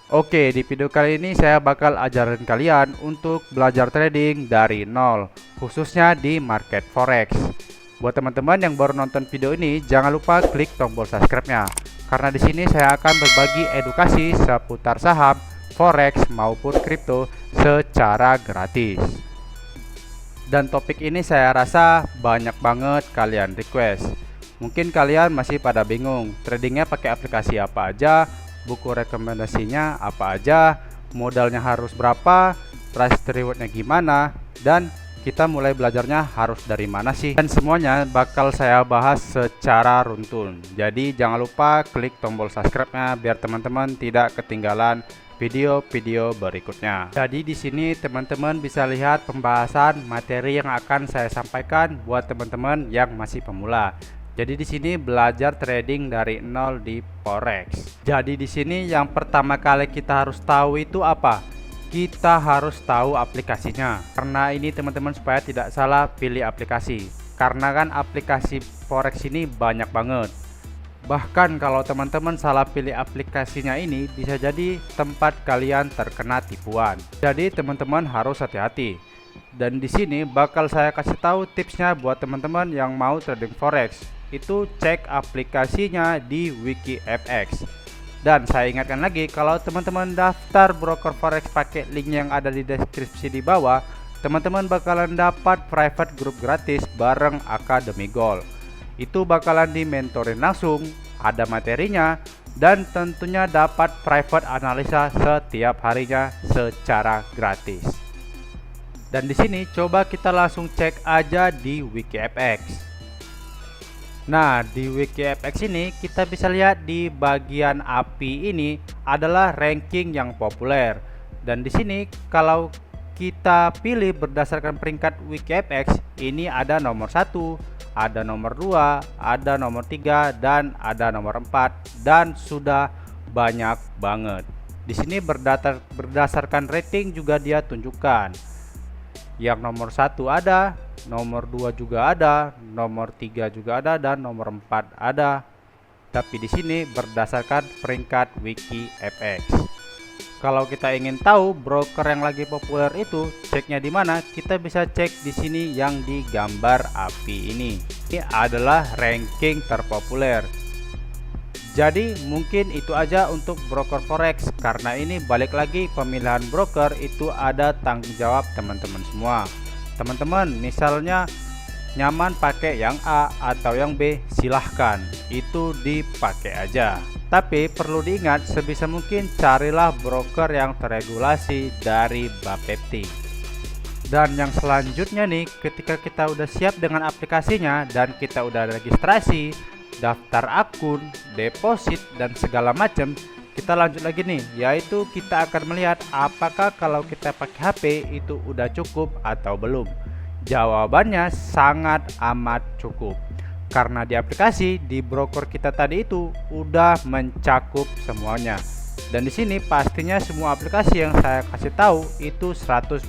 Oke, di video kali ini saya bakal ajarin kalian untuk belajar trading dari nol, khususnya di market forex. Buat teman-teman yang baru nonton video ini, jangan lupa klik tombol subscribe-nya, karena di sini saya akan berbagi edukasi seputar saham, forex maupun kripto secara gratis. Dan topik ini saya rasa banyak banget kalian request. Mungkin kalian masih pada bingung, tradingnya pakai aplikasi apa aja, buku rekomendasinya apa aja, modalnya harus berapa, price rewardnya gimana, dan kita mulai belajarnya harus dari mana sih. Dan semuanya bakal saya bahas secara runtun. Jadi jangan lupa klik tombol subscribe-nya biar teman-teman tidak ketinggalan video-video berikutnya. Jadi di sini teman-teman bisa lihat pembahasan materi yang akan saya sampaikan buat teman-teman yang masih pemula. Jadi di sini belajar trading dari nol di forex. Jadi di sini yang pertama kali kita harus tahu itu apa? Kita harus tahu aplikasinya. Karena ini teman-teman supaya tidak salah pilih aplikasi. Karena kan aplikasi forex ini banyak banget. Bahkan kalau teman-teman salah pilih aplikasinya ini bisa jadi tempat kalian terkena tipuan. Jadi teman-teman harus hati-hati. Dan di sini bakal saya kasih tahu tipsnya buat teman-teman yang mau trading forex. Itu cek aplikasinya di WikiFX. Dan saya ingatkan lagi, kalau teman-teman daftar broker forex pakai link yang ada di deskripsi di bawah, teman-teman bakalan dapat private group gratis bareng Academy Gold. Itu bakalan dimentorin langsung, ada materinya, dan tentunya dapat private analisa setiap harinya secara gratis. Dan di sini coba kita langsung cek aja di WikiFX. Nah, di WikiFX ini kita bisa lihat di bagian API ini adalah ranking yang populer. Dan di sini kalau kita pilih berdasarkan peringkat WikiFX, ini ada nomor 1, ada nomor 2, ada nomor 3, dan ada nomor 4, dan sudah banyak banget. Di sini berdasarkan rating juga dia tunjukkan. Yang nomor 1 ada, nomor 2 juga ada, nomor 3 juga ada, dan nomor 4 ada. Tapi di sini berdasarkan peringkat WikiFX. Kalau kita ingin tahu broker yang lagi populer itu ceknya di mana, kita bisa cek di sini yang di gambar API ini. Ini adalah ranking terpopuler. Jadi mungkin itu aja untuk broker forex, karena ini balik lagi pemilihan broker itu ada tanggung jawab teman-teman semua. Teman-teman misalnya nyaman pakai yang A atau yang B, silahkan, itu dipakai aja. Tapi perlu diingat, sebisa mungkin carilah broker yang terregulasi dari Bapepti. Dan yang selanjutnya nih, ketika kita udah siap dengan aplikasinya dan kita udah registrasi, daftar akun, deposit, dan segala macam, kita lanjut lagi nih, yaitu kita akan melihat apakah kalau kita pakai HP itu udah cukup atau belum. Jawabannya sangat amat cukup, karena di aplikasi di broker kita tadi itu udah mencakup semuanya. Dan di sini pastinya semua aplikasi yang saya kasih tahu itu 100%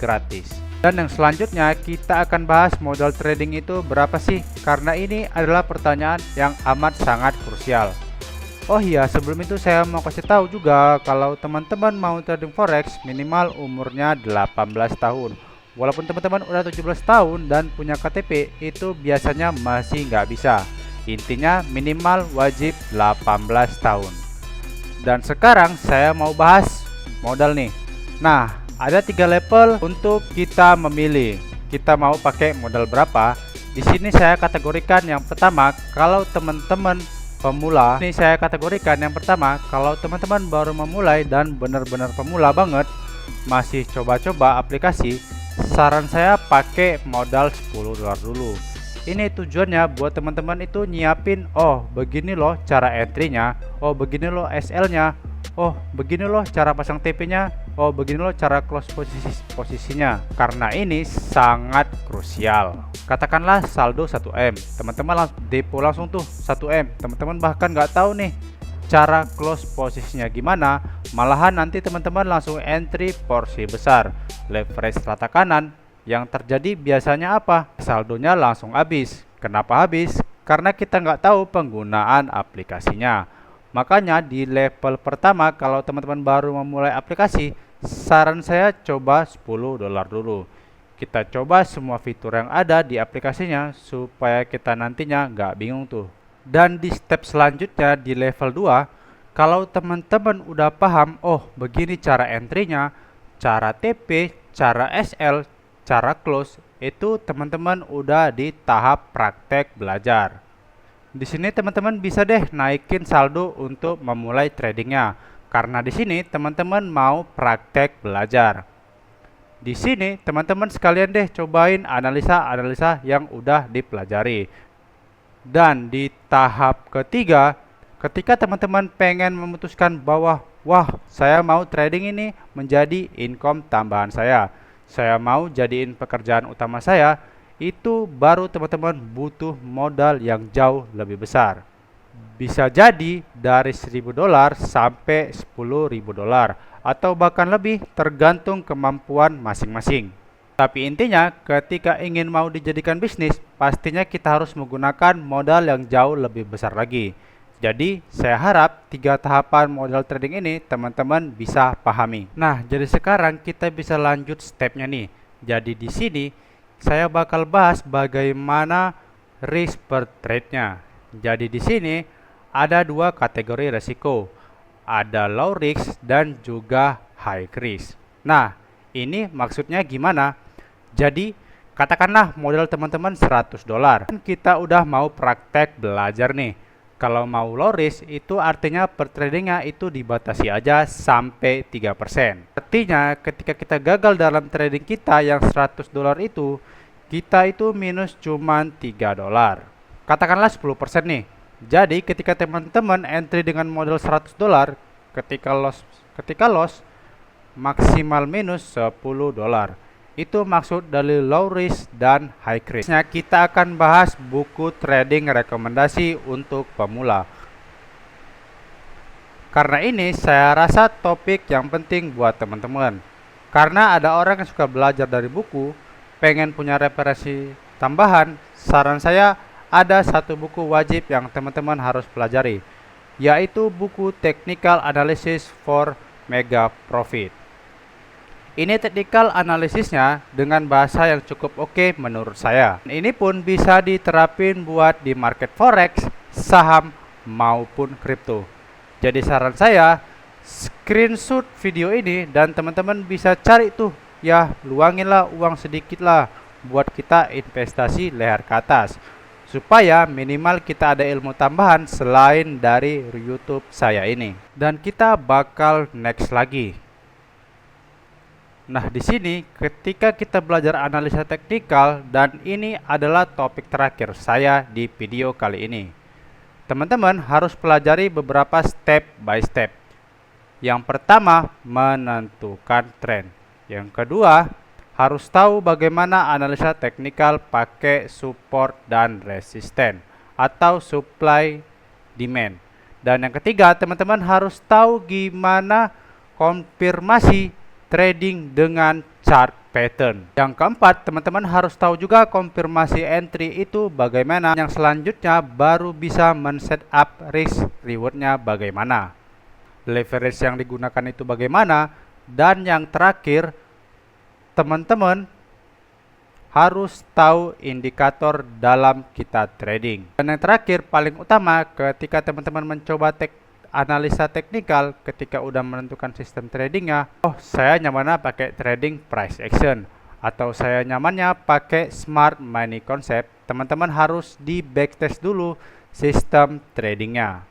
gratis. Dan yang selanjutnya kita akan bahas modal trading itu berapa sih, karena ini adalah pertanyaan yang amat sangat krusial. Oh iya, sebelum itu saya mau kasih tahu juga kalau teman-teman mau trading forex minimal umurnya 18 tahun. Walaupun teman-teman udah 17 tahun dan punya KTP, itu biasanya masih nggak bisa. Intinya minimal wajib 18 tahun. Dan sekarang saya mau bahas modal nih. Nah, ada 3 level untuk kita memilih. Kita mau pakai modal berapa? Di sini saya kategorikan yang pertama, kalau teman-teman pemula. Ini saya kategorikan yang pertama, kalau teman-teman baru memulai dan benar-benar pemula banget, masih coba-coba aplikasi, saran saya pakai modal $10 dulu. Ini tujuannya buat teman-teman itu nyiapin, oh begini loh cara entry-nya, oh begini loh SL-nya, oh begini loh cara pasang TP-nya, oh begini loh cara close posisinya. Karena ini sangat krusial. Katakanlah saldo 1M, teman-teman depo langsung tuh 1M. Teman-teman bahkan nggak tahu nih cara close posisinya gimana, malahan nanti teman-teman langsung entry porsi besar, leverage rata kanan. Yang terjadi biasanya apa? Saldonya langsung habis. Kenapa habis? Karena kita nggak tahu penggunaan aplikasinya. Makanya di level pertama kalau teman-teman baru memulai aplikasi, saran saya coba $10 dulu. Kita coba semua fitur yang ada di aplikasinya supaya kita nantinya nggak bingung tuh. Dan di step selanjutnya di level 2, kalau teman-teman udah paham, oh begini cara entry-nya, cara TP, cara SL, cara close, itu teman-teman udah di tahap praktek belajar. Di sini teman-teman bisa deh naikin saldo untuk memulai tradingnya. Karena di sini teman-teman mau praktek belajar. Di sini teman-teman sekalian deh cobain analisa-analisa yang udah dipelajari. Dan di tahap ketiga, ketika teman-teman pengen memutuskan bahwa wah, saya mau trading ini menjadi income tambahan saya mau jadiin pekerjaan utama saya, itu baru teman-teman butuh modal yang jauh lebih besar. Bisa jadi dari $1.000 sampai $10.000 atau bahkan lebih tergantung kemampuan masing-masing. Tapi intinya ketika ingin mau dijadikan bisnis, pastinya kita harus menggunakan modal yang jauh lebih besar lagi. Jadi saya harap 3 tahapan modal trading ini teman-teman bisa pahami. Nah, jadi sekarang kita bisa lanjut stepnya nih. Jadi di sini saya bakal bahas bagaimana risk per trade-nya. Jadi di sini ada 2 kategori resiko. Ada low risk dan juga high risk. Nah, ini maksudnya gimana? Jadi katakanlah modal teman-teman $100. Kita udah mau praktek belajar nih. Kalau mau low risk itu artinya per tradingnya itu dibatasi aja sampai 3%. Artinya ketika kita gagal dalam trading kita yang $100 itu, kita itu minus cuman $3. Katakanlah 10% nih. Jadi ketika teman-teman entry dengan modal $100, ketika loss maksimal minus $10. Itu maksud dari low risk dan high risk. Kita akan bahas buku trading rekomendasi untuk pemula. Karena ini saya rasa topik yang penting buat teman-teman. Karena ada orang yang suka belajar dari buku, pengen punya referensi tambahan, saran saya ada satu buku wajib yang teman-teman harus pelajari, yaitu buku Technical Analysis for Mega Profit. Ini technical analisisnya dengan bahasa yang cukup oke menurut saya. Ini pun bisa diterapin buat di market forex, saham, maupun kripto. Jadi saran saya, screenshot video ini dan teman-teman bisa cari tuh, ya luanginlah uang sedikit lah buat kita investasi leher ke atas. Supaya minimal kita ada ilmu tambahan selain dari YouTube saya ini. Dan kita bakal next lagi. Nah, di sini ketika kita belajar analisa teknikal dan ini adalah topik terakhir saya di video kali ini. Teman-teman harus pelajari beberapa step by step. Yang pertama, menentukan tren. Yang kedua, harus tahu bagaimana analisa teknikal pakai support dan resisten atau supply demand. Dan yang ketiga, teman-teman harus tahu gimana konfirmasi trading dengan chart pattern. Yang keempat, teman-teman harus tahu juga konfirmasi entry itu bagaimana. Yang selanjutnya baru bisa men-set up risk rewardnya bagaimana, leverage yang digunakan itu bagaimana, dan yang terakhir teman-teman harus tahu indikator dalam kita trading. Dan yang terakhir paling utama, ketika teman-teman mencoba analisa teknikal, ketika udah menentukan sistem tradingnya, oh saya nyamannya pakai trading price action atau saya nyamannya pakai smart money concept, teman-teman harus di backtest dulu sistem tradingnya.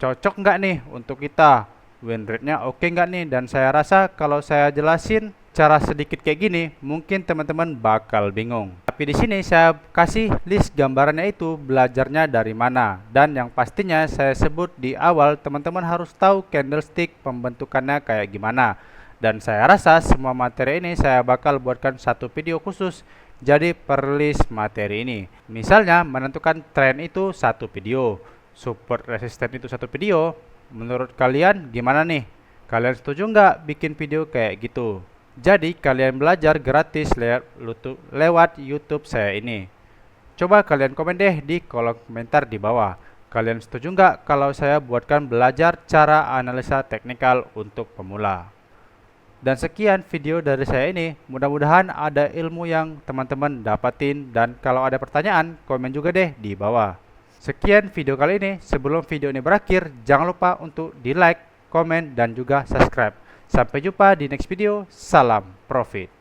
Cocok nggak nih untuk kita? Win rate-nya oke nggak nih? Dan saya rasa kalau saya jelasin cara sedikit kayak gini, mungkin teman-teman bakal bingung. Tapi di sini saya kasih list gambarannya itu belajarnya dari mana. Dan yang pastinya saya sebut di awal, teman-teman harus tahu candlestick pembentukannya kayak gimana. Dan saya rasa semua materi ini saya bakal buatkan satu video khusus jadi per list materi ini. Misalnya menentukan tren itu satu video, support resisten itu satu video. Menurut kalian gimana nih? Kalian setuju nggak bikin video kayak gitu? Jadi kalian belajar gratis lewat YouTube saya ini. Coba kalian komen deh di kolom komentar di bawah. Kalian setuju nggak kalau saya buatkan belajar cara analisa teknikal untuk pemula? Dan sekian video dari saya ini, mudah-mudahan ada ilmu yang teman-teman dapatin, dan kalau ada pertanyaan, komen juga deh di bawah. Sekian video kali ini. Sebelum video ini berakhir, jangan lupa untuk di like, komen, dan juga subscribe. Sampai jumpa di next video. Salam profit.